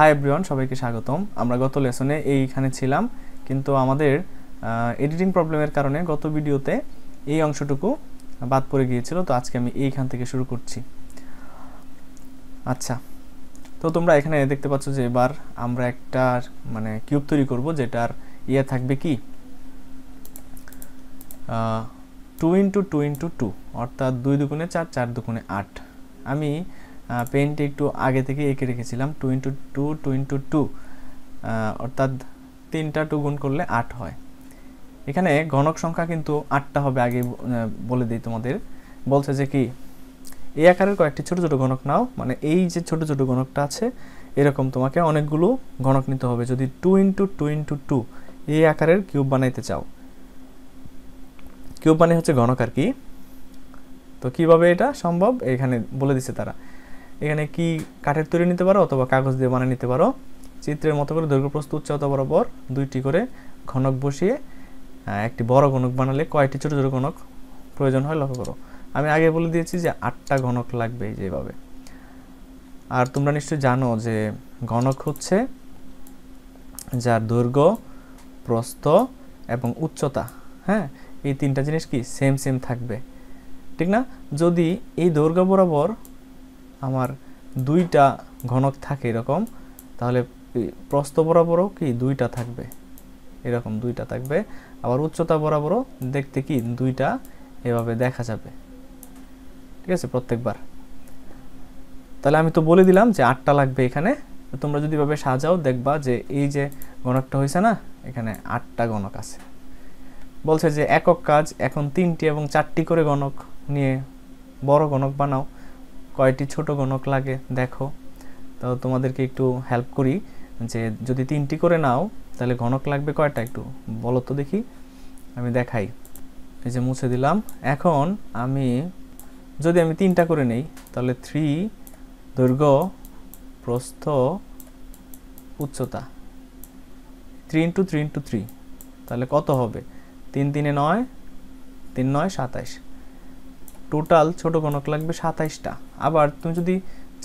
Hi everyone, সবাইকে স্বাগতম। আমরা গত লেসনে এইখানে ছিলাম, কিন্তু আমাদের এডিটিং প্রবলেমের কারণে গত ভিডিওতে এই অংশটুকু বাদ পড়ে গিয়েছিল। তো আজকে আমি এইখান থেকে শুরু করছি। আচ্ছা, তো তোমরা এখানে দেখতে পাচ্ছ যে এবার আমরা একটা কিউব তৈরি করব, যেটার থাকবে কি 2 × 2 × 2, অর্থাৎ 2 দুগুণে 4, 4 দুগুণে 8। আমি পেনটি একটু আগে থেকে এঁকে রেখেছিলাম 2 × 2, 2 × 2, অর্থাৎ 3টা 2 গুণ করলে 8 হয়। এখানে ঘনক সংখ্যা কিন্তু 8টা হবে, আগে বলে দিই তোমাদের। বলছে যে কি এই আকারের কয়েকটি ছোট ছোট ঘনক নাও, মানে এই যে ছোট ছোট ঘনকটা আছে এরকম তোমাকে অনেকগুলো ঘনক নিতে হবে যদি 2 × 2 × 2 এই আকারের কিউব বানাইতে চাও। কিউব মানে হচ্ছে ঘনক আর কি। তো কিভাবে এটা সম্ভব এখানে বলে দিচ্ছে তারা। এখানে কি কাঠের তৈরি নিতে পারো অথবা কাগজ দিয়ে বানিয়ে নিতে পারো। চিত্রের মতো করে দৈর্ঘ্য প্রস্থ উচ্চতা বরাবর 2টি করে ঘনক বসিয়ে একটি বড় ঘনক বানালে কয়টি ছোট ছোট ঘনক প্রয়োজন হয় লক্ষ্য করো। আমি আগে বলে দিয়েছি যে 8টা ঘনক লাগবে যেভাবে। আর তোমরা নিশ্চয়ই জানো যে ঘনক হচ্ছে যার দৈর্ঘ্য, প্রস্থ এবং উচ্চতা, হ্যাঁ, এই তিনটা জিনিস কি সেম সেম থাকবে, ঠিক না? যদি এই দৈর্ঘ্য বরাবর আমার 2টা ঘনক থাকে এরকম, তাহলে প্রস্থ বরাবরও কি 2টা থাকবে, এরকম 2টা থাকবে। আবার উচ্চতা বরাবরও দেখতে কি 2টা এভাবে দেখা যাবে, ঠিক আছে, প্রত্যেকবার। তাহলে আমি তো বলে দিলাম যে 8টা লাগবে এখানে। তোমরা যদি এভাবে সাজাও দেখবা যে এই যে ঘনকটা হয়েছে না, এখানে 8টা ঘনক আছে। বলছে যে একক কাজ, এখন 3টি এবং 4টি করে ঘনক নিয়ে বড় ঘনক বানাও। কয়টি ছোট ঘনক লাগে দেখো। তো তোমাদেরকে একটু হেল্প করি যে যদি 3টি করে নাও তাহলে ঘনক লাগবে কয়টা একটু বলো তো দেখি, আমি দেখাই। এই যে মুছে দিলাম। এখন যদি আমি 3টা করে নেই তাহলে 3 দৈর্ঘ্য, প্রস্থ, উচ্চতা, 3 × 3 × 3, তাহলে কত হবে? 3 × 3 = 9, 3 × 9 = 27। টোটাল ছোট ঘনক লাগবে 27টা। আবার তুমি যদি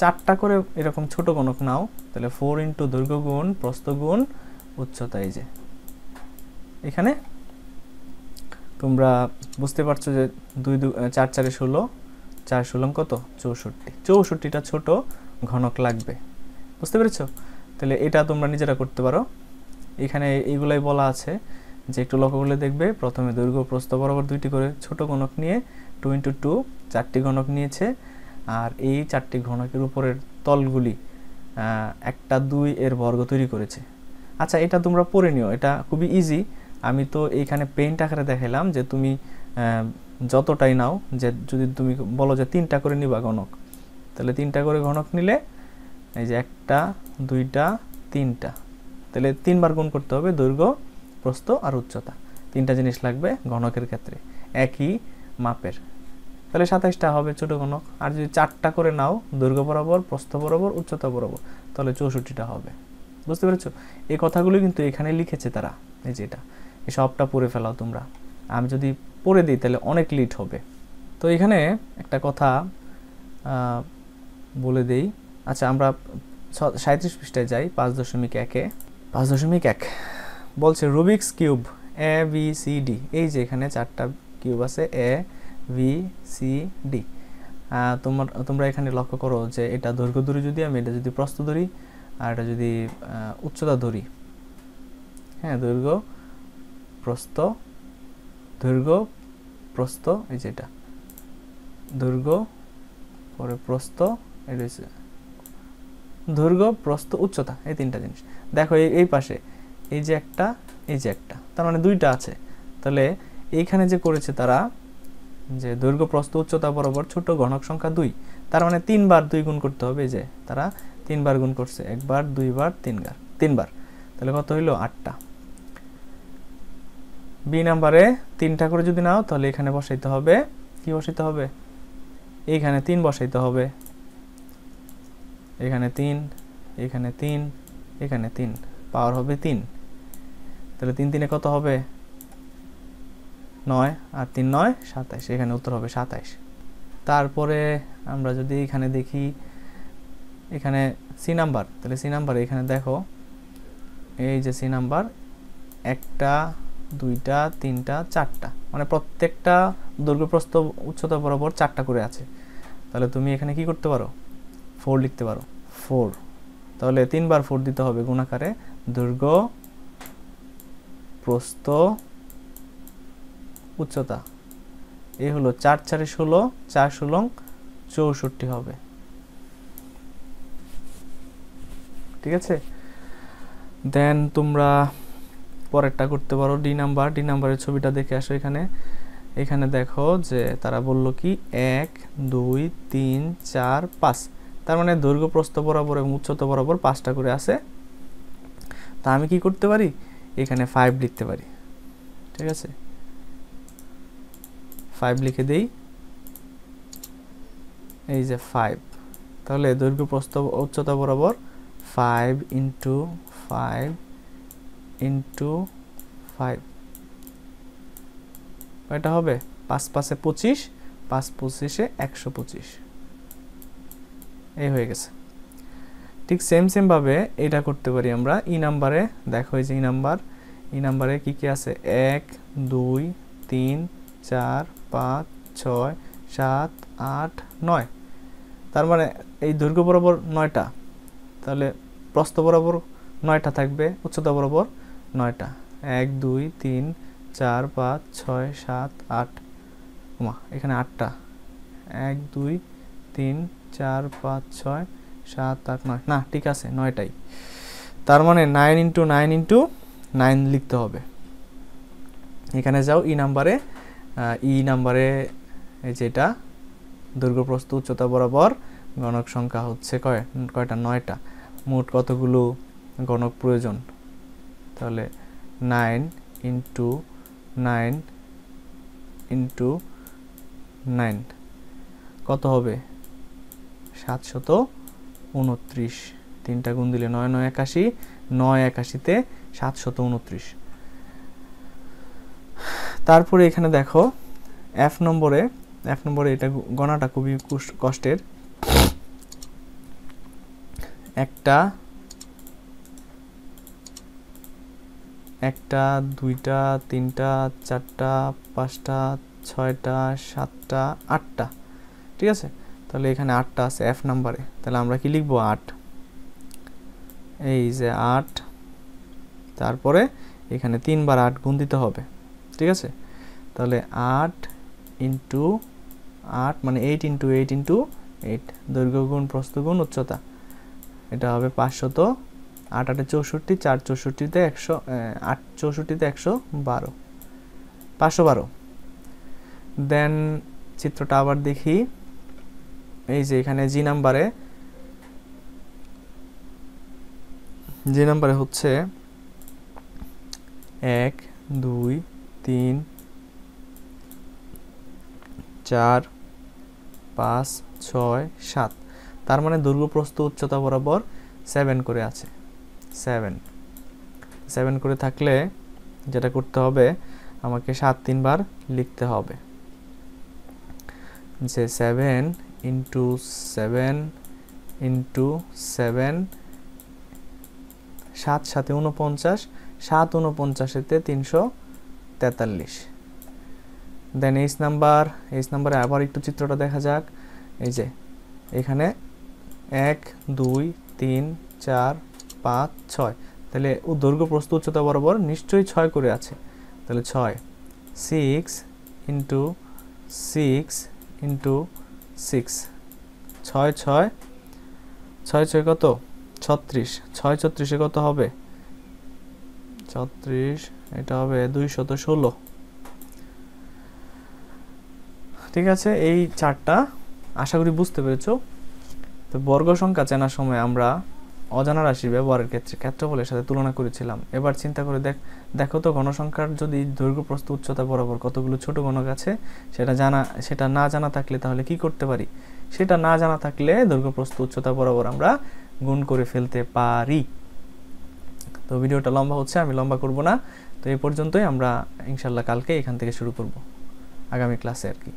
4টা করে এরকম ছোট ঘনক নাও তাহলে 4 × দৈর্ঘ্য গুণ প্রস্থ গুণ উচ্চতা। এই যে এখানে তোমরা বুঝতে পারছো যে 4 × 4 = 16, 4 × 16 কত? 64। 64টা ছোট ঘনক লাগবে, বুঝতে পেরেছো? তাহলে এটা তোমরা নিজেরা করতে পারো। এখানে এইগুলাই বলা আছে যে একটু লক্ষ্য করলে দেখবে প্রথমে দৈর্ঘ্য প্রস্থ বরাবর 2টি করে ছোট ঘনক নিয়ে 2 × 2 4টি ঘনক নিয়েছে। আর এই 4টি ঘনকের উপরের তলগুলি 1টা 2 এর বর্গ তৈরি করেছে। আচ্ছা, এটা তোমরা পড়ে নিও, এটা খুবই ইজি। আমি তো এইখানে পেইন্ট আকারে দেখালাম যে তুমি যতটাই নাও, যে যদি তুমি বলো যে 3টা করে নিবা ঘনক, তাহলে 3টা করে ঘনক নিলে এই যে 1টা 2টা 3টা, তাহলে 3বার গুণ করতে হবে দৈর্ঘ্য, প্রস্থ আর উচ্চতা। 3টা জিনিস লাগবে ঘনকের ক্ষেত্রে একই মাপের, তাহলে 27টা হবে ছোট ঘনক। আর যদি 4টা করে নাও দৈর্ঘ্য বরাবর, প্রস্থ বরাবর, উচ্চতা বরাবর, তাহলে 64টা হবে। বুঝতে পেরেছো? এই কথাগুলো কিন্তু এখানে লিখেছে তারা। এই যে এটা, এই সবটা পড়ে ফেলাও তোমরা। আমি যদি পড়ে দিই তাহলে অনেক লেট হবে। তো এখানে একটা কথা বলে দেই। আচ্ছা, আমরা 37 পৃষ্ঠায় যাই। 5.1-এ 5.1 বলছে রুবিক্স কিউব ABCD। এই যে এখানে 4টা কিউব আছে ABCD। তোমরা এখানে লক্ষ্য করো যে এটা দৈর্ঘ্য ধরি, যদি আমি এটা যদি প্রস্থ ধরি আর এটা যদি উচ্চতা ধরি, হ্যাঁ, দৈর্ঘ্য প্রস্থ, দৈর্ঘ্য প্রস্থ, এই যে এটা দৈর্ঘ্য, পরে প্রস্থ, এটা হচ্ছে দৈর্ঘ্য প্রস্থ উচ্চতা, এই 3টা জিনিস। দেখো এই পাশে এই যে একটা, এই যে একটা, তার মানে 2টা আছে। তাহলে এইখানে যে করেছে তারা যে দৈর্ঘ্য প্রস্থ উচ্চতা বরাবর ছোট ঘনক সংখ্যা 2, তার মানে 3বার 2 গুণ করতে হবে। এই যে তারা 3বার গুণ করছে, 1বার 2বার 3বার, তাহলে কত হইলো? 8টা। বি নাম্বারে 3টা করে যদি নাও তাহলে এখানে বসাইতে হবে, কি বসাইতে হবে? এইখানে 3 বসাইতে হবে, এখানে 3, এখানে 3, এখানে 3, পাওয়ার হবে 3। তাহলে 3 3 কত হবে? 9, আর 3 9 27। এখানে উত্তর হবে 27। তারপরে আমরা যদি এখানে দেখি এখানে সি নাম্বার, তাহলে সি নাম্বার এখানে দেখো এই যে সি নাম্বার 1টা 2টা 3টা 4টা, মানে প্রত্যেকটা দৈর্ঘ্য প্রস্থ উচ্চতা বরাবর 4টা করে আছে। তাহলে তুমি এখানে কি করতে পারো, 4 লিখতে পারো, 4। তাহলে 3 বার 4 দিতে হবে গুণাকারে, দৈর্ঘ্য প্রস্থ উচ্চতা। এই হলো 4 4 16, 4 16 64 হবে। ঠিক আছে, দেন তোমরা পরেরটা করতে পারো ডি নাম্বার। ডি নাম্বারের ছবিটা দেখে আসো। এখানে দেখো যে তারা বলল কি 1 2 3 4 5, তার মানে দৈর্ঘ্য প্রস্থ বরাবর এবং উচ্চতা বরাবর 5টা করে আছে। তা আমি কি করতে পারি, এখানে 5 লিখতে পারি। ঠিক আছে, 5 লিখে দেই, এই যে 5। তাহলে দৈর্ঘ্য প্রস্থ উচ্চতা বরাবর 5 ইন্টু 5 ইন্টু 5, এটা হবে 5 5 এ 25, 5 25 এ 125, এই হয়ে গেছে। ঠিক সেম ভাবে এটা করতে পারি আমরা ই নাম্বারে। দেখো এই যে ই নাম্বারে কি কি আছে, 1 2 3 4 5 6 7 8 9, তার মানে এই দৈর্ঘ্য বরাবর 9টা, তাহলে প্রস্থ বরাবর 9টা থাকবে, উচ্চতা বরাবর 9টা। 1 2 3 4 5 6 7 8, এখানে 8টা, 1 2 3 4 5 6 7 8 9, না ঠিক আছে 9টাই। তার মানে 9 ইন্টু 9 ইন্টু 9 লিখতে হবে। এখানে যাও ই নাম্বারে এই যেটা দৈর্ঘ্য প্রস্থ উচ্চতা বরাবর গণক সংখ্যা হচ্ছে কয়টা, 9টা। মোট কতগুলো গণক প্রয়োজন, তাহলে 9 ইন্টু 9 ইন্টু 9 কত হবে, 729। 3টা গুণ দিলে 9 9 81, 9 81-তে 729। তারপরে এখানে দেখো এফ নম্বরে এটা গণাটা খুবই কষ্টের। 1টা 2টা 3টা 4টা 5টা 6টা 7টা 8টা, ঠিক আছে। তাহলে এখানে 8টা আছে এফ নাম্বারে, তাহলে আমরা কি লিখবো, 8। এই যে 8, তারপরে এখানে 3 বার 8 গুণ দিতে হবে। ঠিক আছে, তাহলে 8 ইন্টু 8 মানে 8 ইন্টু 8 ইন্টু 8, দৈর্ঘ্য গুণ প্রস্থ গুণ উচ্চতা, এটা হবে 500। 8 8 64, 4 64-তে 100, 8 64-তে 112, 512। দেন চিত্রটা আবার দেখি। এই যে এখানে জি নাম্বারে হচ্ছে 1 2 3 4 5 6 7, তার মানে দৈর্ঘ্য প্রস্থ উচ্চতা বরাবর 7 করে আছে। 7 করে থাকলে যেটা করতে হবে, আমাকে 7 3 বার লিখতে হবে, যে 7 ইন্টু 7 ইন্টু 7, 7 7 49, 7 49-তে 343। দেন এইচ নাম্বারে আবার একটু চিত্রটা দেখা যাক। এই যে এখানে 1 2 3 4 5 6, তাহলে দৈর্ঘ্য প্রস্থ উচ্চতা বরাবর নিশ্চয়ই 6 করে আছে, তাহলে 6। 6 ইন্টু 6 ইন্টু 6, 6 6 6 6 কত, 36। 6 36-এ কত হবে, 36, এটা হবে 216। ঠিক আছে, এই চারটা আশা করি বুঝতে পেরেছো। তো বর্গ সংখ্যা চেনার সময় আমরা অজানা রাশির ব্যবহারের ক্ষেত্রে ক্ষেত্রফলের সাথে তুলনা করেছিলাম। এবার চিন্তা করে দেখো তো ঘনসংখ্যার যদি দৈর্ঘ্য প্রস্থ উচ্চতা বরাবর কতগুলো ছোট গণক আছে, সেটা না জানা থাকলে তাহলে কি করতে পারি, সেটা না জানা থাকলে দৈর্ঘ্য প্রস্থ উচ্চতা বরাবর আমরা গুণ করে ফেলতে পারি। তো ভিডিওটা লম্বা হচ্ছে, আমি লম্বা করব না। তো এই পর্যন্তই, আমরা ইনশাল্লাহ কালকে এখান থেকে শুরু করব আগামী ক্লাসে আর কি।